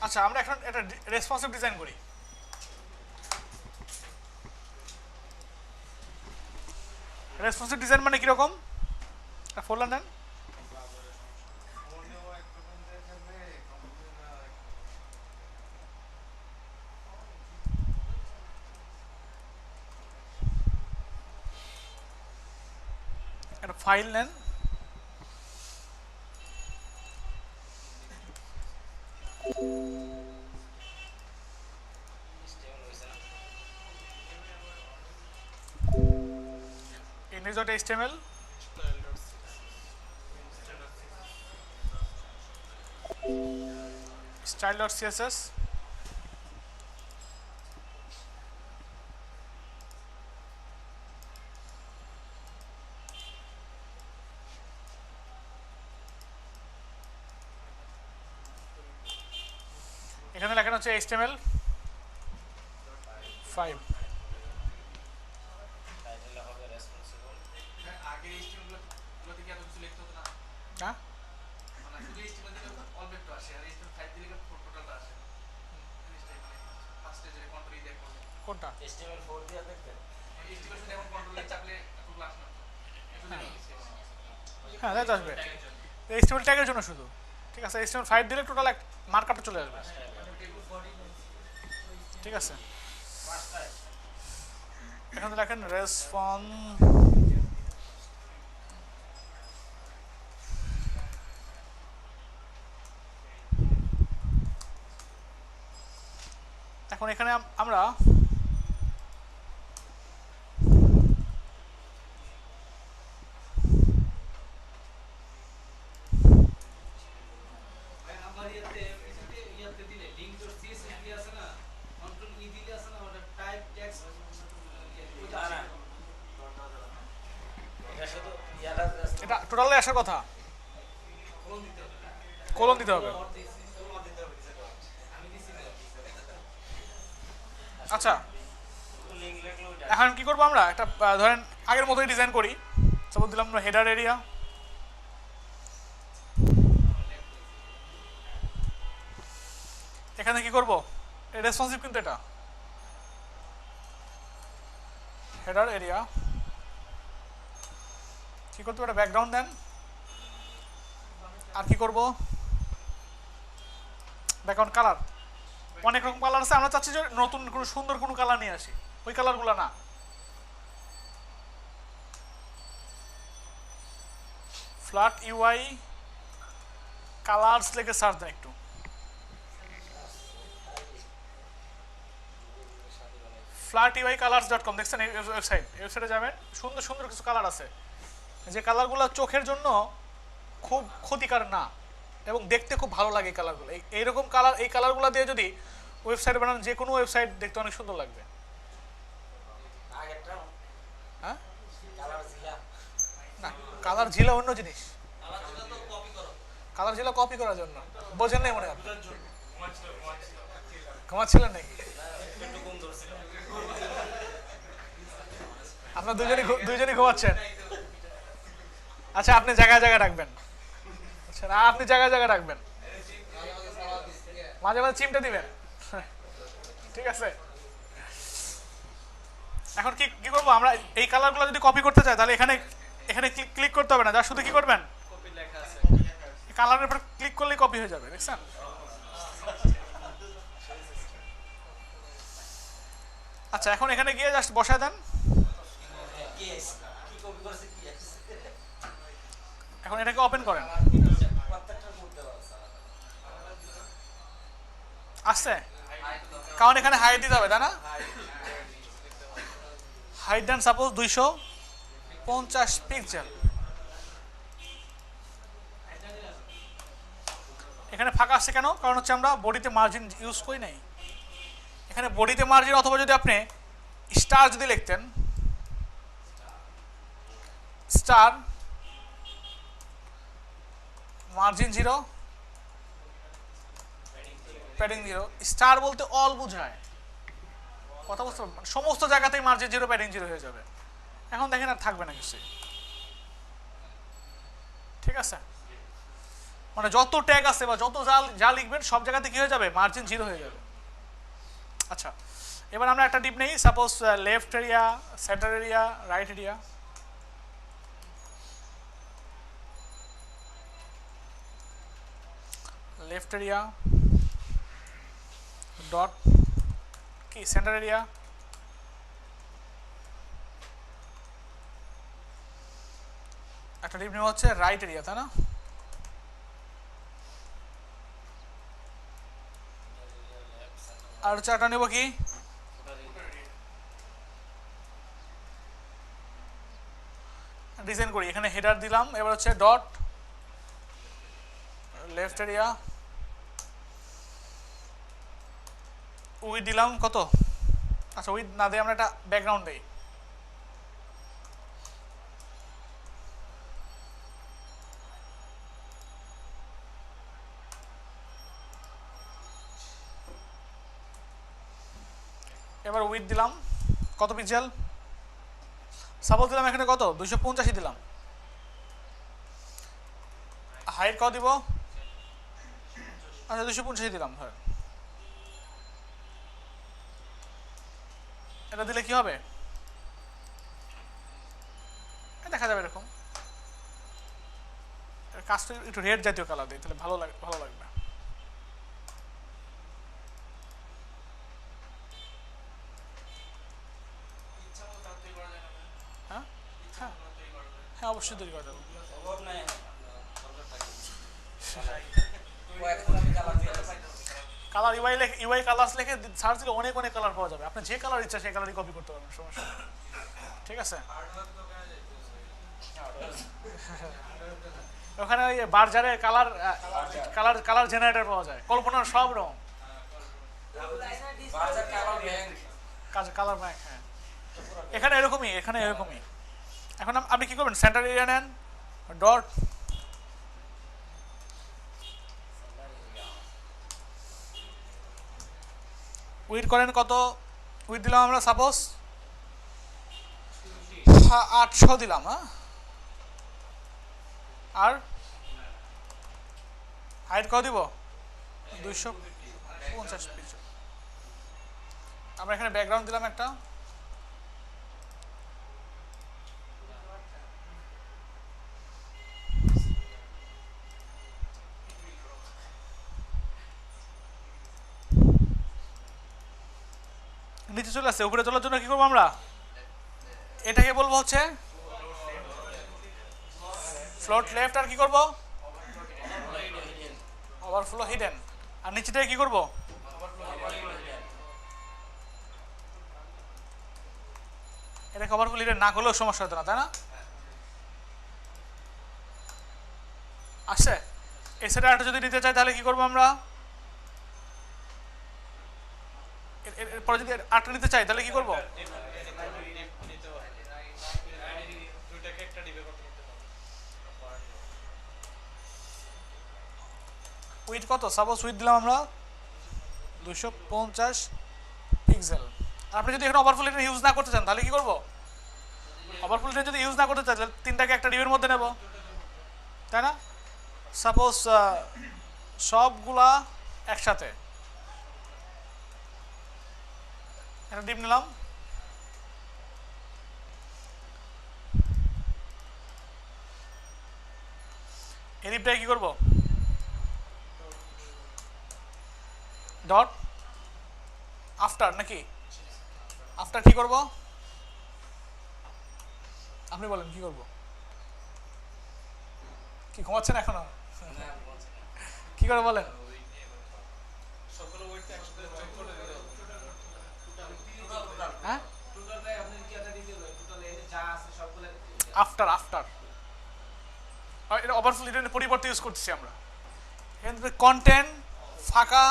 আচ্ছা আমরা এখন একটা রেসপন্সিভ ডিজাইন করি। রেসপন্সিভ ডিজাইন মানে কিরকম? ফোল্ডার নেন। একটা ফাইল নেন, index.html, style.css, এখানে লেখা হচ্ছে HTML5। হ্যাঁ কোনটা? হ্যাঁ তাই তো আসবে, HTML ট্যাগের জন্য শুধু। ঠিক আছে, HTML5 দিলে টোটাল এক মার্কআপটা চলে আসবে। ঠিক আছে, এখানে লেখেন রেসপন্স এখন এখানে আমরা এটা টোটালি আসার কথা, কোলন দিতে হবে। আচ্ছা এখন কি করবো আমরা, একটা ধরেন আগের মতোই ডিজাইন করি। সাপোজ দিলাম আমরা হেডার এরিয়া, এখানে কি করব, রেসপন্সিভ কিন্তু এটা হেডার এরিয়া কি করতে পারে, ব্যাকগ্রাউন্ড দেন। আর কি করব, ব্যাকগ্রাউন্ড কালার, অনেক রকম কালার আছে, আমরা চাচ্ছি যে নতুন কোনো সুন্দর কোনো কালার নিয়ে আসি, ওই কালারগুলো না। ফ্ল্যাট ইউআই কালার্স লিখে সার্চ দেন একটু, flatUIcolors.com দেখছেন এই ওয়েবসাইট, এই ওয়েবসাইটে যাবেন, সুন্দর সুন্দর কিছু কালার আছে যে কালারগুলো চোখের জন্য খুব ক্ষতিকর না এবং দেখতে খুব ভালো লাগে। কালারগুলো এইরকম কালার, এই কালারগুলো দিয়ে যদি ওয়েবসাইট বানান, যে কোনো ওয়েবসাইট দেখতে অনেক সুন্দর লাগবে। হ্যাঁ না, কালার ঝিলা অন্য জিনিস, কালার ঝিলা কপি করার জন্য। বোঝেন নাই মনে হয়, ঘুমাচ্ছিলেন নাকি? আপনার দুইজনই ঘুমাচ্ছেন। আচ্ছা আপনি জায়গায় জায়গায় রাখবেন, আচ্ছা না আপনি জায়গায় জায়গায় রাখবেন, মাঝে মাঝে চিমটা দিবেন। ঠিক আছে, এখন কি কি করবো আমরা, এই কালারগুলো যদি কপি করতে চাই তাহলে এখানে এখানে ক্লিক করতে হবে না, যা শুধু কি করবেন, কালারের উপর ক্লিক করলেই কপি হয়ে যাবে। দেখছেন? আচ্ছা এখন এখানে গিয়ে জাস্ট বসায় দেন। এখন এটাকে ওপেন করেন, আসছে, কারণ এখানে হাইট দিতে হবে তাই না? হাইট দেন সাপোজ 250 পিক্সেল। এখানে ফাঁকা আসছে কেন? কারণ হচ্ছে আমরা বডিতে মার্জিন ইউজ করি নাই। এখানে বডিতে মার্জিন, অথবা যদি আপনি স্টার যদি লিখতেন, স্টার মার্জিন 0 প্যাডিং 0, স্টার বলতে অল বোঝায়, কথা বুঝতে পারবেন, সমস্ত জায়গাতেই মার্জিন 0 প্যাডিং 0 হয়ে যাবে। এখন দেখেন আর থাকবে না কিছু। ঠিক আছে, মানে যত ট্যাগ আছে বা যত যা যা লিখবেন সব জায়গাতে কি হয়ে যাবে, মার্জিন 0 হয়ে যাবে। আচ্ছা, এবার আমরা একটা ডিপ নেই, suppose left area, centre area, right area. Left area dot কি সেন্টার এরিয়া, একটা ডিপ নেওয়া হচ্ছে রাইট এরিয়া, তাই না? আর হচ্ছে একটা নেব কি, ডিজাইন করি, এখানে হেডার দিলাম, এবার হচ্ছে ডট লেফট এরিয়া, উইথ দিলাম কত, আচ্ছা উইথ না দিয়ে আমরা একটা ব্যাকগ্রাউন্ড দিই, এবার উইথ দিলাম কত পিক্সেল, সাপোজ দিলাম এখানে কত 285 দিলাম, হাইট কত দিব, আচ্ছা 285 দিলাম। হ্যাঁ, এটা দিলে কি হবে, দেখা যাবে এরকম। কাজটা একটু রেড জাতীয় কালার দিই, তাহলে ভালো লাগবে। হ্যাঁ হ্যাঁ হ্যাঁ, অবশ্যই তৈরি করা যাবে। কালার ইউআই কালার্স লিখে সার্চ দিলে অনেক অনেক কালার পাওয়া যাবে, আপনি যে কালার ইচ্ছা সেই কালারই কপি করতে পারবেন, সমস্যা নেই। ঠিক আছে, ওখানে ওই বার্জারে কালার কালার কালার জেনারেটর পাওয়া যায়, কল্পনার সব রং, কালার ব্যাংক। হ্যাঁ, এখানে এরকমই, এখানে এরকমই। এখন আপনি কি করবেন, সেন্টার এরিয়া নেন, ডট উইথ করেন কত, উইথ দিলাম আমরা সাপোজ 800 দিলাম। হ্যাঁ, আর হাইট কত দিব, 250 পিক্সেল। আমরা এখানে ব্যাকগ্রাউন্ড দিলাম একটা, নিচে চলে আসছে, উপরে তোলার জন্য কি করবো আমরা, এটাকে বলবো হচ্ছে ফ্লোট লেফট, আর কি করব ওভারফ্লো হিডেন, আর নিচেটাকে কি করব, এটাকে ওভারফ্লো হিডেন না করলেও সমস্যা হতো না, তাই না? আসছে, এই সেটা একটা যদি নিতে চাই তাহলে কি করবো আমরা, এরপরে যদি আটটা নিতে চাই তাহলে কি করবো, উইথ কত, সাপোজ উইথ দিলাম আমরা 250 পিক্সেল। আপনি যদি এখানে ওভারফ্লো হিডেন ইউজ না করতে চান তাহলে কি করবো, ওভারফ্লো হিডেন যদি ইউজ না করতে চাই তাহলে তিনটাকে একটা ডিবের মধ্যে নেব, তাই না? সাপোজ সবগুলা একসাথে একটা ডিপ নিলাম, এই ডিপটাকে কি করবো, ডট আফটার, নাকি আফটার কি করব, আপনি বলেন কি করব, কি ঘুমাচ্ছেন এখনো, কি করে বলেন, হ্যাঁ আফটার আফটার এটা ওভারফ্লো হিডেনের পরিবর্তে ইউজ করতেছি আমরা। এখানে কন্টেন্ট ফাঁকা,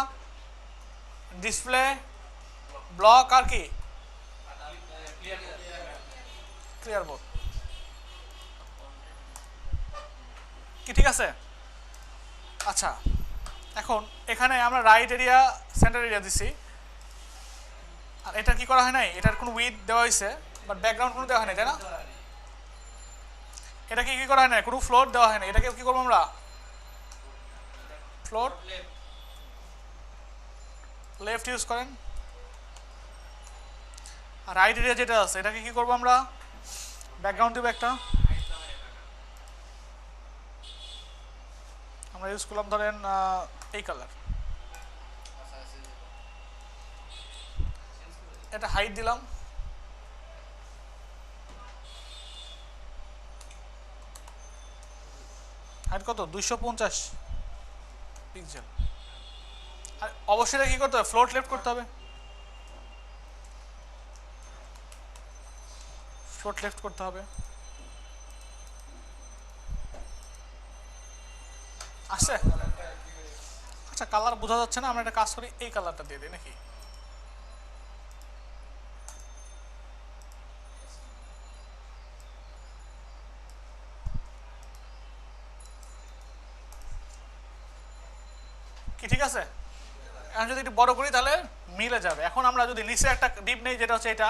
ডিসপ্লে, ব্লক, আর কি ক্লিয়ার বোর্ড, কি ঠিক আছে? আচ্ছা, এখন এখানে আমরা রাইট এরিয়া সেন্টার এরিয়া দিছি, আর এটা কি করা হয় নাই, এটার কোনো উইথ দেওয়া হয়েছে বাট ব্যাকগ্রাউন্ড কোনো দেওয়া হয় নাই, তাই না? এটাকে কি করা হয় না, কোনো ফ্লোট দেওয়া হয় না, এটাকে কি করবো আমরা ফ্লোট লেফট ইউজ করেন। আর রাইট এরিয়া যেটা আছে এটাকে কি করবো আমরা, ব্যাকগ্রাউন্ড দেবো একটা, আমরা ইউজ করলাম ধরেন এই কালার, এটা হাইট দিলাম, হাইট কত 250 পিক্সেল। আর অবশ্যই এটা কি করতে হবে, ফ্লোট লেফট করতে হবে, ফ্লোট লেফট করতে হবে। আসছে? আচ্ছা কালার বোঝা যাচ্ছে না, আমরা একটা কাজ করি, এই কালারটা দিয়ে দিই নাকি? কি ঠিক আছে? এখন যদি একটু বড় করি তাহলে মিলে যাবে। এখন আমরা যদি নিচে একটা ডিপ নেই, যেটা হচ্ছে এটা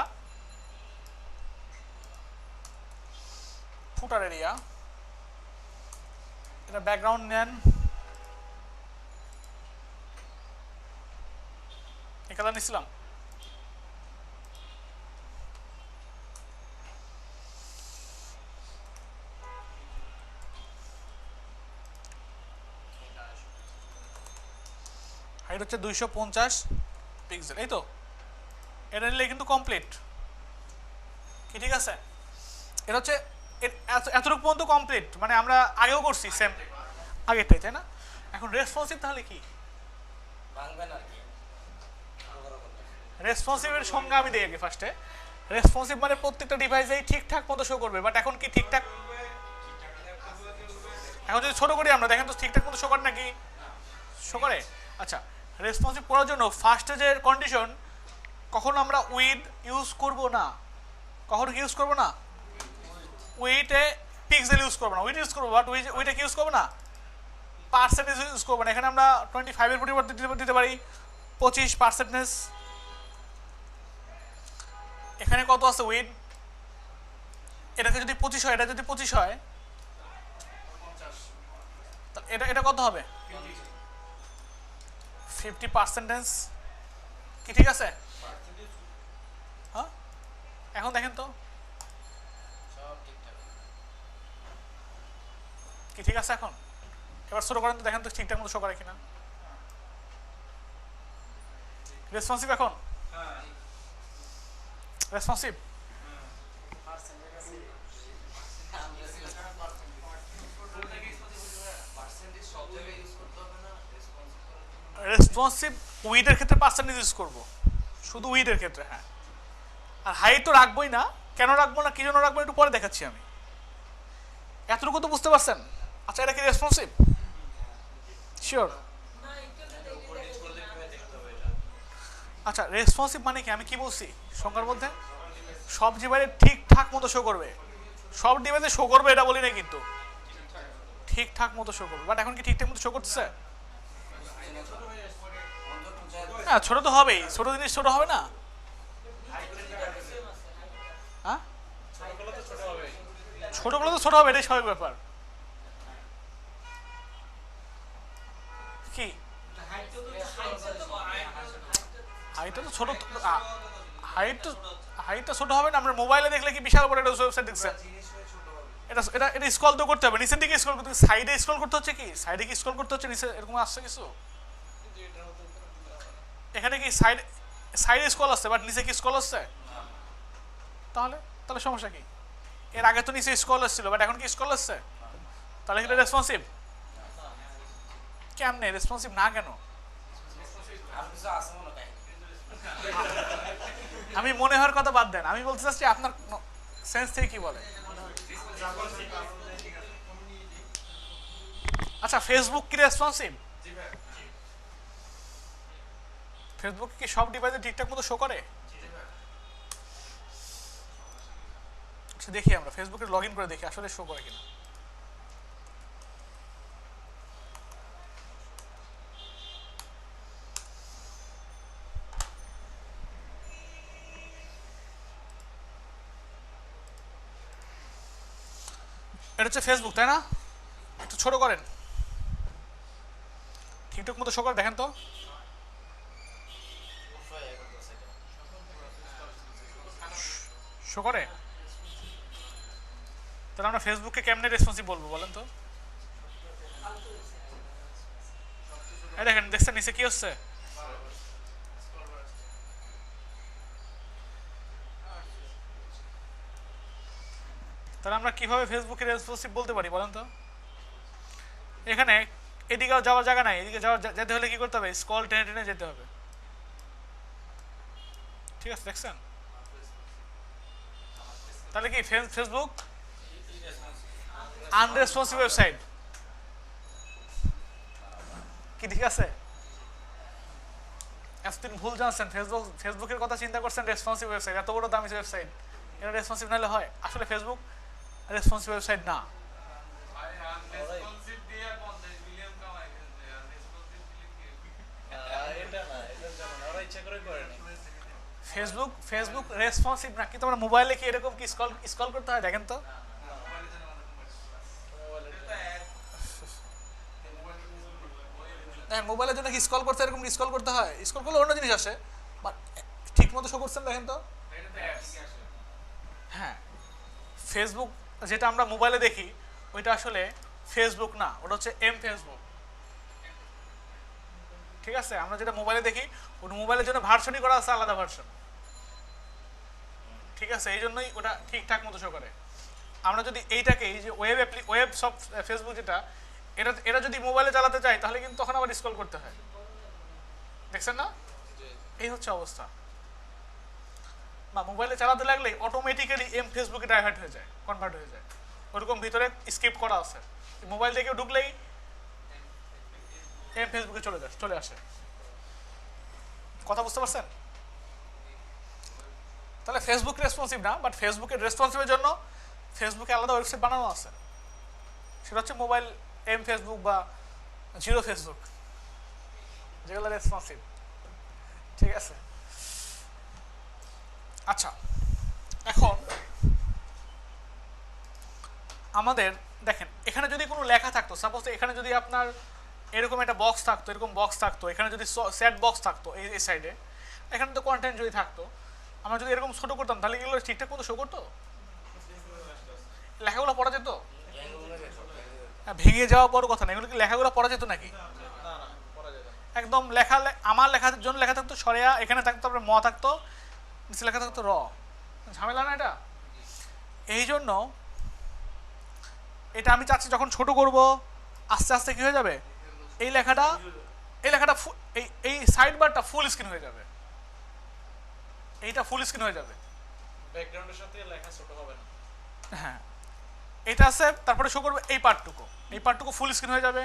ফুটার এরিয়া, এটা ব্যাকগ্রাউন্ড নেন, এই কালার নিছিলাম, হাইট হচ্ছে 250 পিক্সেল, এই তো, এটা নিলে কিন্তু কমপ্লিট। কি ঠিক আছে? এটা হচ্ছে এতটুকু পর্যন্ত কমপ্লিট, মানে আমরা আগেও করছি সেম আগেরটাই, তাই না? এখন রেসপন্সিভ তাহলে কি? রেসপন্সিভের সংজ্ঞা আমি দিই আগে ফার্স্টে। রেসপন্সিভ মানে প্রত্যেকটা ডিভাইসেই ঠিকঠাক মতো শো করবে, বাট এখন কি ঠিকঠাক, এখন যদি ছোট করি আমরা দেখেন তো ঠিকঠাক মতো শো করে নাকি? শো করে। আচ্ছা, রেসপন্সিভ করার জন্য ফার্স্টে যে কন্ডিশন, কখনো আমরা উইথ ইউজ করব না, কখনো কি ইউজ করবো না, উইথে পিক্সেল ইউজ করবো না, উইথ ইউজ করবো, বাট উইথে কি ইউজ করবো না, পার্সেন্টেজ ইউজ করবো না। এখানে আমরা 25-এর পরিবর্তে দিতে পারি 25%। এখানে কত আছে উইথ, এটাকে যদি 25 হয়, এটা যদি 25 হয়, এটা এটা কত হবে 50%। কি ঠিক আছে? হ্যাঁ, এখন দেখেন তো কি ঠিক আছে? এখন এবার ছোট করেন তো, দেখেন তো ঠিকঠাক মতো শো করে কিনা। রেসপন্সিভ এখন, রেসপন্সিভ, রেসপন্সিভ উইথের ক্ষেত্রে পার্সেন্টেজ ইউজ করবো, শুধু উইথের ক্ষেত্রে। হ্যাঁ, আর হাইট তো রাখবোই না। কেন রাখবো না, কি জন্য রাখবো, একটু পরে দেখাচ্ছি আমি। এতটুকু তো বুঝতে পারছেন? আচ্ছা, এটা কি রেসপন্সিভ? শিওর? আচ্ছা, রেসপন্সিভ মানে কি, আমি কি বলছি সংজ্ঞার মধ্যে, সব ডিভাইসে ঠিকঠাক মতো শো করবে, সব ডিভাইসে শো করবে এটা বলি না, কিন্তু ঠিকঠাক মতো শো করবে। বাট এখন কি ঠিকঠাক মতো শো করতেছে? হ্যাঁ, ছোট তো হবেই, ছোট জিনিস ছোট হবে না? হ্যাঁ, ছোটগুলো তো ছোট হবে, এটাই স্বাভাবিক ব্যাপার। কি হাইটটা তো ছোট, হাইটটা ছোট হবে না? আমরা মোবাইলে দেখলে কি বিশাল বড় একটা ওয়েবসাইট দেখছেন, এটা এটা এটা স্ক্রল তো করতে হবে, নিচের দিকে স্ক্রল করতে, সাইডে স্ক্রল করতে হচ্ছে, কি সাইডে কি স্ক্রল করতে হচ্ছে, নিচে এরকম আসছে কিছু, এখানে কি সাইডে স্ক্রল আসছে, বাট নিচে কি স্ক্রল আসছে? তাহলে তাহলে সমস্যা কি? এর আগে তো নিচে স্ক্রল আসছিল, বাট এখন কি স্ক্রল আসছে? তাহলে কি রেসপন্সিভ? কেমনে রেসপন্সিভ না কেন? আমি মনে হওয়ার কথা বাদ দেন, আমি বলতে চাচ্ছি আপনার সেন্স থেকে কি বলে। আচ্ছা, ফেসবুক কি রেসপন্সিভ? ফেসবুক কি সব ডিভাইসে ঠিকঠাক মতো শো করে? আচ্ছা, দেখি আমরা ফেসবুকে লগ ইন করে দেখি আসলে শো করে কিনা। এটা হচ্ছে ফেসবুক, তাই না? একটু ছোট করেন, ঠিকঠাক মতো শো করে দেখেন তো। শো করে? তাহলে আমরা ফেসবুককে কেমনে রেসপন্সিভ বলবো বলেন তো? এই দেখেন, দেখছেন নিচে কি হচ্ছে? তাহলে আমরা কিভাবে ফেসবুকে রেসপন্সিভ বলতে পারি বলেন তো? এখানে এদিকেও যাওয়ার জায়গা নাই, এদিকে যেতে হলে কি করতে হবে? স্ক্রল টেনে টেনে যেতে হবে। ঠিক আছে, দেখছেন? তাহলে কি ফেসবুক আনরেসপন্সিভ ওয়েবসাইট কি ঠিক আছে? এতদিন ভুল জানছেন, ফেসবুকের কথা চিন্তা করছেন রেসপন্সিভ ওয়েবসাইট, এত বড় দামি ওয়েবসাইট, এটা রেসপন্সিভ নাহলে হয়? আসলে ফেসবুক রেসপন্সিভ ওয়েবসাইট না। ফেসবুক রেসপন্সিভ না, কিন্তু আমরা মোবাইলে কি এরকম কি স্ক্রল করতে হয় দেখেন তো? দেখেন মোবাইলের জন্য কি স্ক্রল করতে এরকম স্ক্রল করতে হয়? স্ক্রল করলে অন্য জিনিস আসে, বাট ঠিক মতো শো করছেন দেখেন তো? হ্যাঁ, ফেসবুক যেটা আমরা মোবাইলে দেখি ওইটা আসলে ফেসবুক না, ওটা হচ্ছে ফেসবুক। ঠিক আছে, আমরা যেটা মোবাইলে দেখি ওটা মোবাইলের জন্য ভার্সনই করা আছে, আলাদা ভার্সন। ঠিক আছে, এই জন্যই ওটা ঠিকঠাক মতো শো করে। আমরা যদি এইটাকে, এই যে ওয়েব সব ফেসবুক যেটা, এটা যদি মোবাইলে চালাতে চাই তাহলে কিন্তু তখন আবার স্ক্রল করতে হয়। দেখছেন না? এই হচ্ছে অবস্থা। বা মোবাইলে চালাতে লাগলে অটোমেটিক্যালি ফেসবুকে ডাইভার্ট হয়ে যায়, কনভার্ট হয়ে যায়, ওরকম ভিতরে স্কিপ করা আছে। মোবাইল থেকে ঢুকলেই ফেসবুকে চলে আসে। কথা বুঝতে পারছেন? তাহলে ফেসবুক রেসপন্সিভ না, বাট ফেসবুকের রেসপন্সিভের জন্য ফেসবুকে আলাদা ওয়েবসাইট বানানো আছে, সেটা হচ্ছে মোবাইল ফেসবুক বা জিরো ফেসবুক, যেগুলো রেসপন্সিভ। ঠিক আছে, আচ্ছা এখন আমাদের দেখেন, এখানে যদি কোনো লেখা থাকতো, সাপোজ এখানে যদি আপনার এরকম একটা বক্স থাকতো, এরকম বক্স থাকতো, এখানে যদি সেট বক্স থাকতো এই সাইডে, এখানে তো কন্টেন্ট যদি থাকতো, আমরা যদি এরকম ছোট করতাম তাহলে এগুলো ঠিকঠাক মতো শো করতো? লেখাগুলো পড়া যেত? ভেঙে যাওয়া বড় কথা না, এগুলো কি লেখাগুলো পড়া যেত নাকি? একদম লেখা, আমার লেখার জন্য লেখা থাকতো সরেয়া, এখানে থাকতো তারপরে ম থাকতো, নিচে লেখা থাকতো র। ঝামেলা না এটা? এই জন্য এটা আমি চাচ্ছি যখন ছোট করব আস্তে আস্তে কি হয়ে যাবে, এই লেখাটা এই সাইড বারটা ফুল স্ক্রিন হয়ে যাবে, এইটা ফুল স্ক্রিন হয়ে যাবে, ব্যাকগ্রাউন্ডের সাথে লেখা ছোট হবে না। হ্যাঁ, এটা আছে, তারপরে শো করবে এই পার্টটুকু ফুল স্ক্রিন হয়ে যাবে,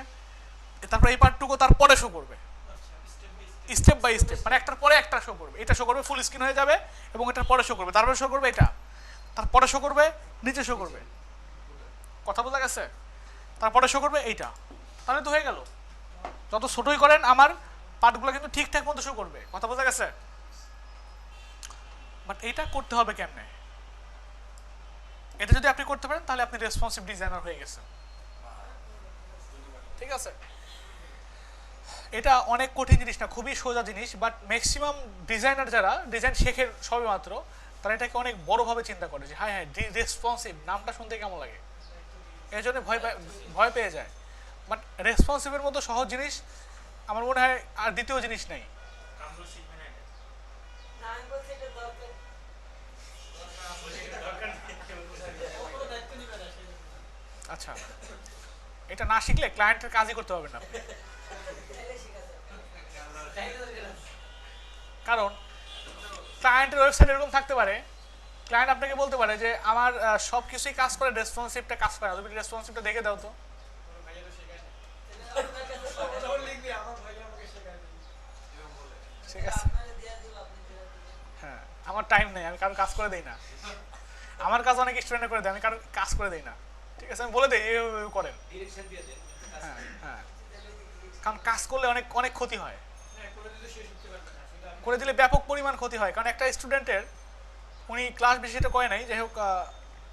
তারপরে এই পার্টটুকু তারপরে শো করবে স্টেপ বাই স্টেপ, মানে একটার পরে একটা শো করবে, এটা শো করবে ফুল স্ক্রিন হয়ে যাবে, এবং এটার পরে শো করবে, তারপরে শো করবে এটা, তারপরে শো করবে নিচে শো করবে। কথা বোঝা গেছে? তারপরে শো করবে এইটা, তাহলে তো হয়ে গেল। যত ছোটই করেন আমার পার্টগুলো কিন্তু ঠিকঠাক মতো শো করবে। কথা বোঝা গেছে? বাট এইটা করতে হবে কেমনে? এটা যদি আপনি করতে পারেন তাহলে আপনি রেসপন্সিভ ডিজাইনার হয়ে গেছেন। ঠিক আছে, এটা অনেক কঠিন জিনিস না, খুবই সোজা জিনিস, বাট ম্যাক্সিমাম ডিজাইনার যারা ডিজাইন শেখে সবে মাত্র, তারা এটাকে অনেক বড়োভাবে চিন্তা করে যে হ্যাঁ রেসপন্সিভ নামটা শুনতে কেমন লাগে, এই জন্য ভয় পেয়ে যায়। বাট রেসপন্সিভের মতো সহজ জিনিস আমার মনে হয় আর দ্বিতীয় জিনিস নেই। আচ্ছা, এটা না শিখলে ক্লায়েন্টের কাজই করতে হবে না, কারণ ক্লায়েন্টের ওয়েবসাইট এরকম থাকতে পারে, ক্লায়েন্ট আপনাকে বলতে পারে যে আমার সব কিছুই কাজ করে, রেসপন্সিভটা কাজ করে না, তুমি রেসপন্সিভটা দেখে দাও তো। ঠিক আছে, হ্যাঁ, আমার টাইম নেই, আমি কারো কাজ করে দেই না, আমার কাজ অনেক স্টুডেন্ট করে দেয়, আমি কারো কাজ করে দেই না। ঠিক আছে, আমি বলে দিই এইভাবে করেন। হ্যাঁ হ্যাঁ, কারণ কাজ করলে অনেক অনেক ক্ষতি হয়, করে দিলে ব্যাপক পরিমাণ ক্ষতি হয়। কারণ একটা স্টুডেন্টের, উনি ক্লাস বেশি এটা করে নাই, যাই হোক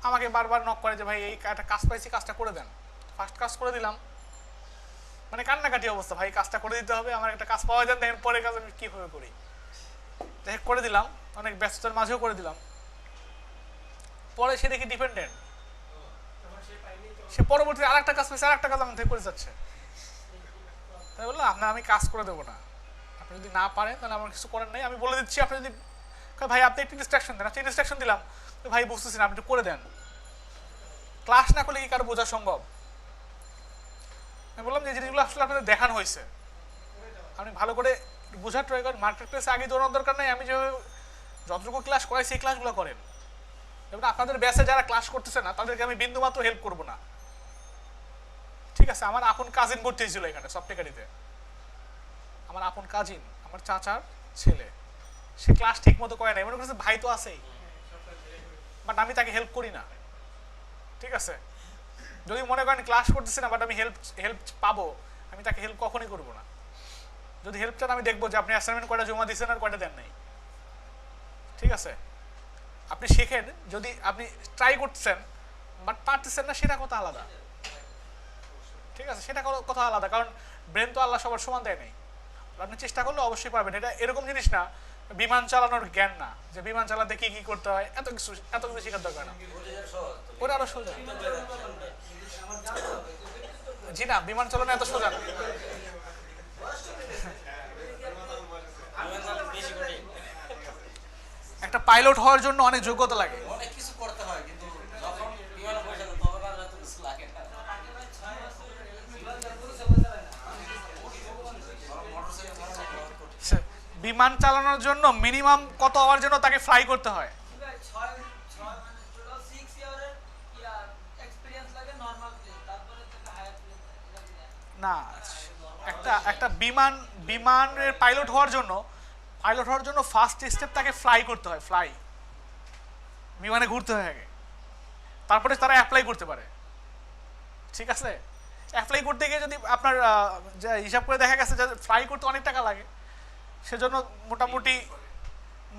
আমাকে বারবার নক করে যে ভাই এই একটা কাজ পাইছি, কাজটা করে দেন। ফার্স্ট কাজ করে দিলাম, মানে কান্নাকাটি অবস্থা, ভাই কাজটা করে দিতে হবে, আমার একটা কাজ পাওয়া যায়, দেখেন পরের কাজ আমি কীভাবে করি। দেখে করে দিলাম, অনেক ব্যস্ততার মাঝেও করে দিলাম। পরে সে দেখি ডিপেন্ডেন্ট, সে পরবর্তীতে আর একটা কাজ পেয়েছে, আর একটা কাজ আমার থেকে করে যাচ্ছে। তাই বললাম আপনার আমি কাজ করে দেবো না, আপনি যদি না পারেন তাহলে আমার কিছু করার নেই, আমি বলে দিচ্ছি। আপনি যদি ভাই আপনি একটু ইনস্ট্রাকশন দেন, আপনি ইনস্ট্রাকশন দিলাম, ভাই বুঝতেছি না, আপনি একটু করে দেন। ক্লাস না করলে কি কারো বোঝা সম্ভব? আমি বললাম যে জিনিসগুলো আসলে আপনাদের দেখানো হয়েছে, আপনি ভালো করে বোঝার ট্রাই করেন। মার্কেট প্লেসে আগে দৌড়ানোর দরকার নেই, আমি যেভাবে যতটুকু ক্লাস করাই সেই ক্লাসগুলো করেন। এবার আপনাদের ব্যাচে যারা ক্লাস করতেছে না তাদেরকে আমি বিন্দুমাত্র হেল্প করবো না, ঠিক আছে? আমার আপন কাজিন ভর্তি হয়েছিল এখানে সফটওয়্যারিতে, আমার আপন কাজিন, আমার চাচার ছেলে, সে ক্লাস ঠিক মতো করে নাই, মনে করছে ভাই তো আছেই, বাট আমি তাকে হেল্প করি না, ঠিক আছে? যদি মনে করেন ক্লাস করতেছি না বাট আমি হেল্প পাবো, আমি তাকে হেল্প কখনই করবো না। যদি হেল্প চান আমি দেখবো যে আপনি অ্যাসাইনমেন্ট কয়টা জমা দিচ্ছেন আর কয়টা দেন নাই, ঠিক আছে? আপনি শেখেন, যদি আপনি ট্রাই করতেছেন বাট পারতেছেন না সেটা কথা আলাদা, ঠিক আছে? সেটা কথা আলাদা, কারণ ব্রেন তো আল্লাহ সবার সমান দেয় নাই, আপনি চেষ্টা করলে অবশ্যই পারবেন। এটা এরকম জিনিস না বিমান চালানোর জ্ঞান না, যে বিমান চালাতে কি কি করতে হয় এত কিছু শেখার দরকার না, ওটা আরো সোজা। জি না, বিমান চালানো এত সোজা না। একটা পাইলট হওয়ার জন্য অনেক যোগ্যতা লাগে, অনেক কিছু করতে হয়, কিন্তু যখন বিমানে বসে যায় তখন আর এত কিছু লাগে না। বিমান চালানোর জন্য মিনিমাম কত আওয়ার জন্য তাকে ফ্লাই করতে হয়? না, একটা বিমানের পাইলট হওয়ার জন্য ফার্স্ট স্টেপ তাকে ফ্লাই করতে হয়, ফ্লাই, বিমানে ঘুরতে হয় আগে, তারপরে তারা অ্যাপ্লাই করতে পারে, ঠিক আছে? অ্যাপ্লাই করতে গিয়ে যদি আপনার হিসাব করে দেখা গেছে যে ফ্লাই করতে অনেক টাকা লাগে, সেজন্য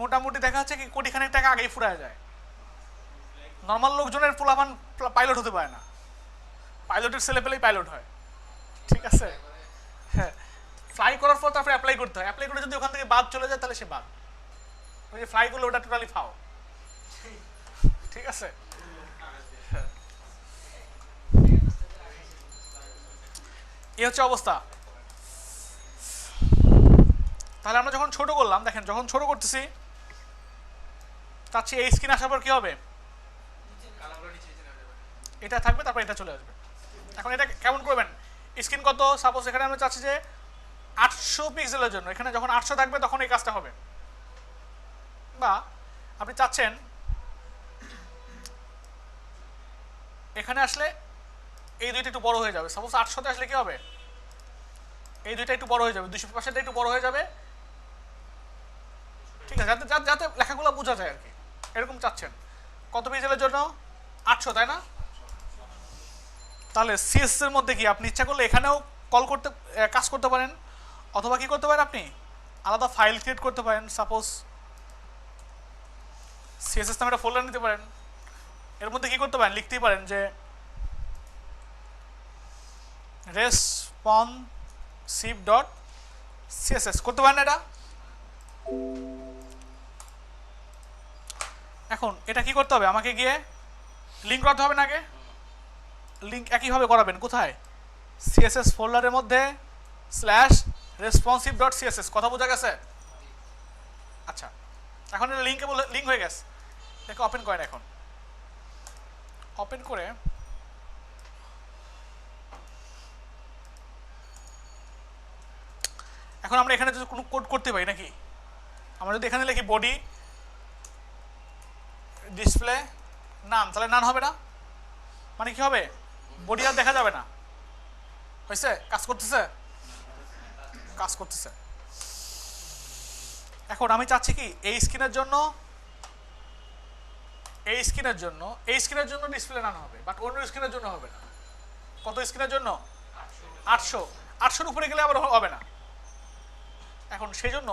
মোটামুটি দেখা যাচ্ছে কি কোটিখানেক টাকা আগেই ফুরায় যায়। নর্মাল লোকজনের পোলাপান পাইলট হতে পারে না, পাইলটের ছেলে পেলেই পাইলট হয়, ঠিক আছে? হ্যাঁ, ফ্লাই করার পর তারপরে অ্যাপ্লাই করতে হয়, অ্যাপ্লাই করে যদি ওখান থেকে বাদ চলে যায় তাহলে সে বাদ, ওই যে ফ্লাই করলে ওটা টোটালি ফাও, ঠিক আছে? এই হচ্ছে অবস্থা। তাহলে আমরা যখন ছোট করলাম, দেখেন যখন ছোট করতেছি চাচ্ছি এই স্ক্রিন আসার পর কি হবে, এটা থাকবে, তারপর এটা চলে আসবে। এখন এটা কেমন করবেন, স্ক্রিন কত, সাপোজ এখানে আমরা চাচ্ছি যে 800 পিক্সেলের জন্য, এখানে যখন 800 থাকবে তখন এই কাজটা হবে। বা আপনি চাচ্ছেন এখানে আসলে এই দুইটা একটু বড় হয়ে যাবে, সাপোজ 800তে আসলে কি হবে, এই দুইটা একটু বড় হয়ে যাবে, 200 পাশে একটু বড় হয়ে যাবে, ঠিক আছে? যাতে লেখাগুলো বোঝা যায় আর কি, এরকম চাচ্ছেন। কত পিক্সেলের জন্য? 800, তাই না? তাহলে সিএসএস এর মধ্যে কি আপনি ইচ্ছা করলে এখানেও কাজ করতে পারেন, অথবা কি করতে পারেন, আপনি আলাদা ফাইল ক্রিয়েট করতে পারেন। সাপোজ সিএসএস নামে একটা ফোল্ডার নিতে পারেন, এর মধ্যে কি করতে পারেন, লিখতেই পারেন যে responsive.css করতে পারেন এটা। এখন এটা কি করতে হবে, আমাকে গিয়ে লিঙ্ক করতে হবে না? আগে লিঙ্ক একইভাবে করাবেন, কোথায়? সিএসএস ফোল্ডারের মধ্যে /responsive.css, কথা বোঝা গেছে? আচ্ছা, এখন এটা লিঙ্ক হয়ে গেছে, এটাকে ওপেন করেন। এখন ওপেন করে এখন আমরা এখানে যদি কোনো কোড করতে পারি নাকি, আমরা যদি এখানে লিখি বডি ডিসপ্লে নান, তাহলে নান হবে না? মানে কি হবে, বডি আর দেখা যাবে না। হয়েছে? কাজ করতেছে। এখন আমি চাচ্ছি কি এই স্ক্রিনের জন্য ডিসপ্লে নান হবে, বাট অন্য স্ক্রিনের জন্য হবে না। কত স্ক্রিনের জন্য? 800 উপরে গেলে আবার হবে না। এখন সেই জন্য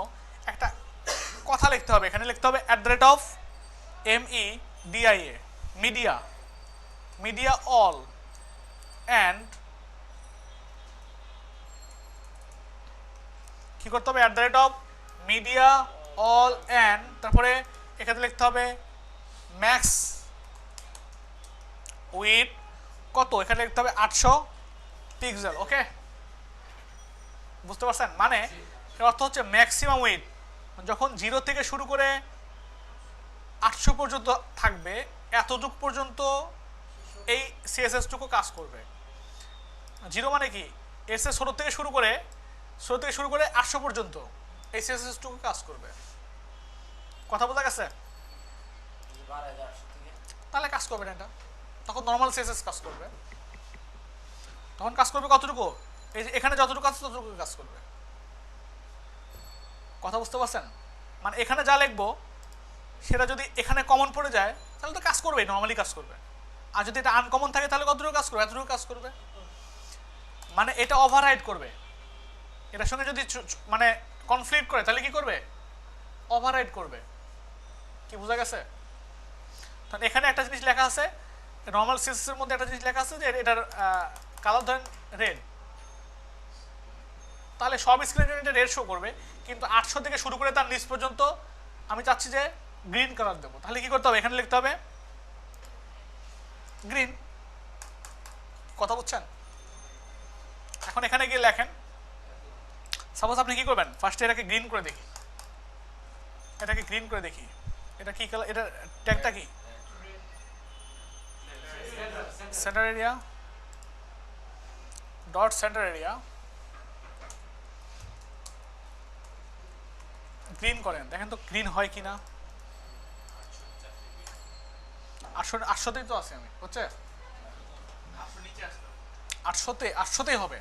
একটা কথা লিখতে হবে, এখানে লিখতে হবে @media media all and কি করতে হবে, @ মিডিয়া অল এন্ড, তারপরে এখানে লিখতে হবে ম্যাক্স উইথ কত, এখানে লিখতে হবে 800 পিক্সেল। ওকে, বুঝতে পারছেন? মানে এর অর্থ হচ্ছে ম্যাক্সিমাম উইথ যখন 0 থেকে শুরু করে 800 পর্যন্ত থাকবে, এতটুক পর্যন্ত এই সিএসএস টুকু কাজ করবে। 0 মানে কি, এর চেয়ে ছোট থেকে শুরু করে 800 পর্যন্ত এই সিএসএস টুকু কাজ করবে। কথা বোঝা গেছে? তাহলে কাজ করবে না এটা, তখন নর্মাল সিএসএস কাজ করবে। তখন কাজ করবে কতটুকু, এই যে এখানে যতটুকু আছে ততটুকু কাজ করবে। কথা বুঝতে পারছেন? মানে এখানে যা লিখবো সেটা যদি এখানে কমন পড়ে যায় তাহলে তো কাজ করবে, নর্মালি কাজ করবে। আর যদি এটা আনকমন থাকে তাহলে কতটুকু কাজ করবে, এতটুকু কাজ করবে। মানে এটা ওভাররাইড করবে, এটার সঙ্গে যদি মানে কনফ্লিক্ট করে তাহলে কি করবে, ওভাররাইড করবে। কি বোঝা গেছে? তাহলে এখানে একটা জিনিস লেখা আছে, নর্মাল সিএসএস এর মধ্যে একটা জিনিস লেখা আছে যে এটার কালার ধরেন রেড, তাহলে সব স্ক্রিনে এটা রেড শো করবে, কিন্তু 800 থেকে শুরু করে তার নিচ পর্যন্ত আমি চাচ্ছি যে গ্রিন কালার দেবো। তাহলে কি করতে হবে, এখানে লিখতে হবে গ্রিন। কথা বুঝছেন? এখন এখানে গিয়ে লেখেন, সাপোজ আপনি কি করবেন, ফার্স্টে এটাকে গ্রিন করে দেখি, এটাকে গ্রিন করে দেখি, এটা কি কালার, এটা ট্যাগটা কি, centre area dot centre area green করেন, দেখেন তো গ্রিন হয় কিনা। 800তেই তো আছে, আমি হচ্ছে 800তেই হবে,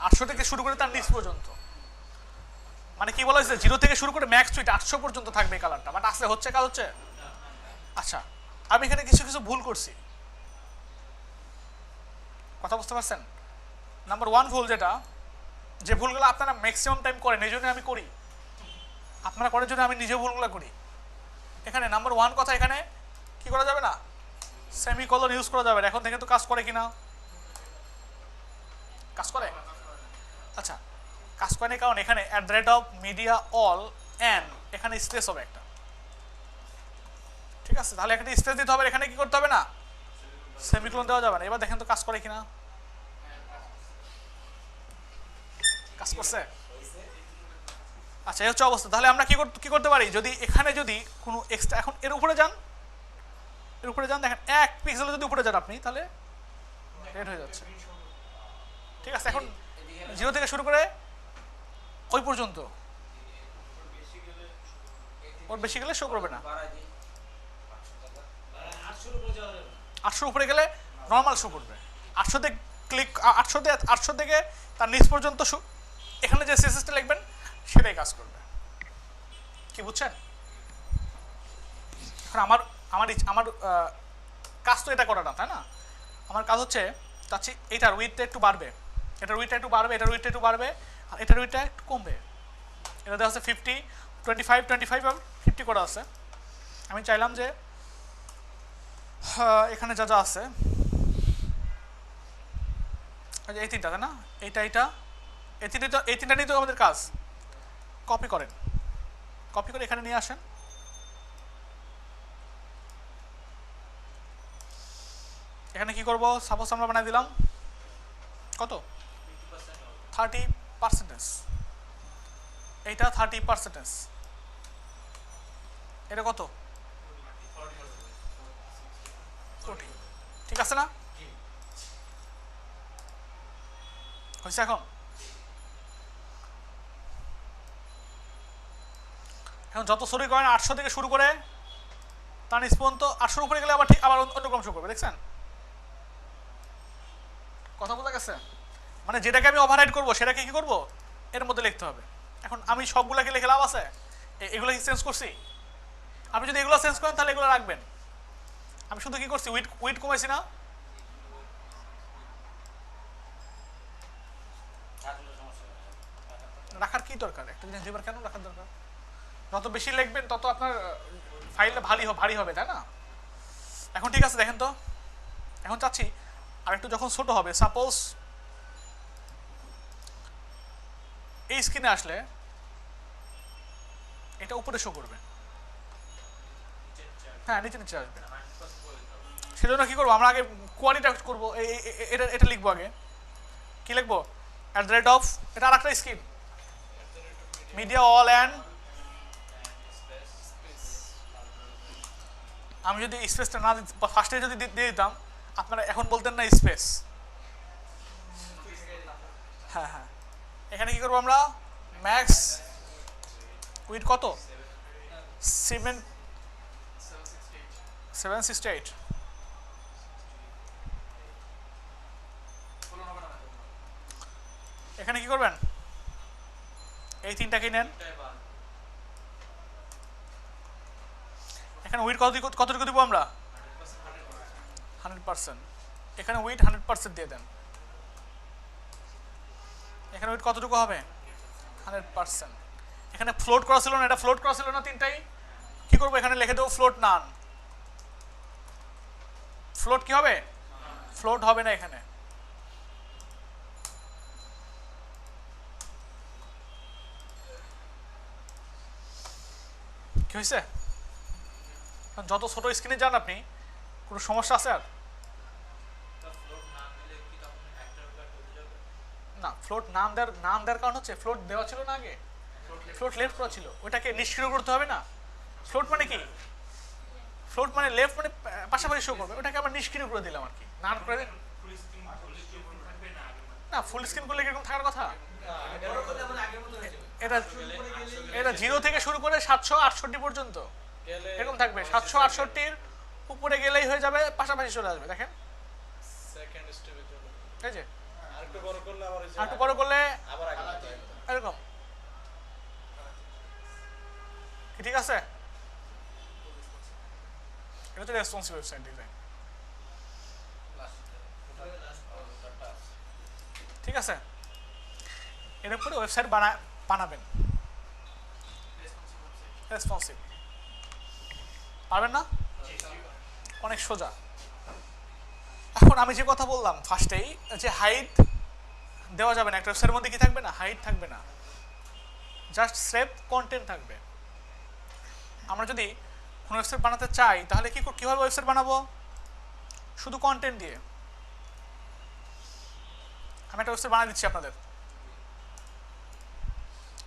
800 থেকে শুরু করে তার নিচ পর্যন্ত। মানে কি বলা হয়েছে, 0 থেকে শুরু করে ম্যাক্স টুইট 800 পর্যন্ত থাকবে কালারটা, বাট আসলে হচ্ছে কাজ হচ্ছে। আচ্ছা, আমি এখানে কিছু কিছু ভুল করছি, কথা বুঝতে পারছেন? নাম্বার 1 ভুল, যেটা যে ভুলগুলো আপনারা ম্যাক্সিমাম টাইম করেন, এই জন্য আমি করি, আপনারা করার জন্য আমি নিজে ভুলগুলো করি। এখানে নাম্বার 1 কথা, এখানে কি করা যাবে না, সেমিকোলন ইউজ করা যাবে না। এখন দেখেন তো কাজ করে কিনা, কাজ করে? আচ্ছা, কাজ করে কারণ এখানে @মিডিয়া অল এন্ড এখানে স্পেস হবে একটা, ঠিক আছে? তাহলে এখানে স্পেস দিতে হবে, এখানে কি করতে হবে না, সেমিকোলন দেওয়া যাবে না। এবার দেখেন তো কাজ করে কিনা, কাজ করছে? আচ্ছা, এই হচ্ছে অবস্থা। তাহলে আমরা কি করতে পারি, যদি এখানে যদি কোনো এক্সট্রা, এখন এর উপরে যান, এর উপরে যান, দেখেন 1 পিক্সেল যদি উপরে যান আপনি, তাহলে রেড হয়ে যাচ্ছে। ঠিক আছে, এখন 0 থেকে শুরু করে ওই পর্যন্ত, ওর বেশি গেলে শো করবে না। 800 উপরে গেলে নর্মাল শো করবে। 800 তে ক্লিক, 800 থেকে তার নিচ পর্যন্ত এখানে যে সিএসএসটা লিখবেন সেটাই কাজ করবে। কি বুঝছেন? এখন আমার কাজ তো এটা করা না, তাই না? আমার কাজ হচ্ছে চাচ্ছি এটার উইথটা একটু বাড়বে, এটার উইথটা একটু বাড়বে, এটার উইথটা একটু বাড়বে, আর এটার উইথটা একটু কমবে। এটা দেওয়া আছে 50, 25 আর 50 করা আছে। আমি চাইলাম যে এখানে যা যা আছে এই তিনটা, তাই না, এইটা এই তিনটা নিয়ে তো আমাদের কাজ। কপি করেন, কপি করে এখানে নিয়ে আসেন। এখানে কি করব, সাপোজ আমরা বানাই দিলাম কত, 30%, এইটা 30%, এটা কত, 40, ঠিক আছে না? হয়েছে? এখন যত সরি করেন 800 থেকে শুরু করে তার নিচ পর্যন্ত, 800 উপরে গেলে আবার ঠিক আবার অন্য ক্রম শো করবে। দেখছেন? কথা বোঝা গেছে? মানে যেটাকে আমি ওভাররাইড করবো সেটাকে কি করবো, এর মধ্যে লিখতে হবে। এখন আমি সবগুলোকে লিখে লাভ আছে, এগুলো কি চেঞ্জ করছি? আপনি যদি এগুলো চেঞ্জ করেন তাহলে এগুলো রাখবেন। আমি শুধু কি করছি, উইথ কমাইছি না, রাখার কি দরকার, একটা জিনিস দুইবার কেন রাখার দরকার? যত বেশি লিখবেন তত আপনার ফাইলটা ভারী হবে, তাই না? এখন ঠিক আছে, দেখেন তো, এখন চাচ্ছি আর একটু যখন ছোট হবে, সাপোজ এই স্ক্রিনে আসলে এটা উপরে শো করবে, হ্যাঁ নিচে নিচে আসবে। সেজন্য কি করবো আমরা আগে কোয়ালিটা করবো, এটা এটা লিখবো আগে, কি লিখবো @of, এটা আর একটা স্কিম মিডিয়া অল অ্যান্ড, আমি যদি স্পেসটা না ফার্স্টে যদি দিয়ে দিতাম আপনারা এখন বলতেন না স্পেস। হ্যাঁ হ্যাঁ, এখানে কি করবো আমরা ম্যাক্স উইথ কত 768, এখানে কি করবেন এই তিনটাকেই নেন, এখানে উইথ কতটুকু দিব আমরা 100%, এখানে উইথ 100% দিয়ে দেন, এখানে উইথ কতটুকু হবে 100%। এখানে ফ্লোট করা ছিল না, এটা ফ্লোট করা ছিল না তিনটাই, কি করবো এখানে লিখে দেবো ফ্লোট নান, ফ্লোট কি হবে ফ্লোট হবে না এখানে, কি হয়েছে যত ছোট স্ক্রিনে যান আপনি কোনো সমস্যা আছে আর না, ফ্লোট নাম দেওয়ার কারণ হচ্ছে ফ্লোট দেওয়া ছিল না আগে, ফ্লোট লেফট করা ছিল, ওটাকে নিষ্ক্রিয় করতে হবে না। ফ্লোট মানে কি, ফ্লোট মানে লেফট মানে পাশাপাশি শো করবে, ওটাকে আমরা নিষ্ক্রিয় করে দিলাম আর কি, নান করে না, ফুল স্ক্রিন করলে এরকম থাকার কথা, এটা এটা 0 থেকে শুরু করে 768 পর্যন্ত এরকম থাকবে, 768 উপরে গেলেই হয়ে যাবে, পাশাপাশি চলে আসবে, দেখেন সেকেন্ড স্টেপে চলে এই যে আরেকটু বড় করলে আবার আর একটু বড় করলে আবার আগে যেতে হবে। এরকম কি ঠিক আছে, এটা হচ্ছে রেসপন্সিভ ওয়েবসাইট ডিজাইন, ঠিক আছে। এর উপরে ওয়েবসাইট বানাবেন রেসপন্সিভ, পারবেন না অনেক সোজা। এখন আমি যে কথা বললাম ফার্স্টেই যে হাইট দেওয়া যাবে না, একটা ওয়েবসাইটের মধ্যে কি থাকবে না হাইট থাকবে না, জাস্ট সেভ কন্টেন্ট থাকবে। আমরা যদি কোনো ওয়েবসাইট বানাতে চাই তাহলে কীভাবে ওয়েবসাইট বানাবো, শুধু কন্টেন্ট দিয়ে। আমি একটা ওয়েবসাইট বানিয়ে দিচ্ছি আপনাদের,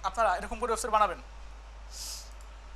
আপনারা এরকম করে ওয়েবসাইট বানাবেন।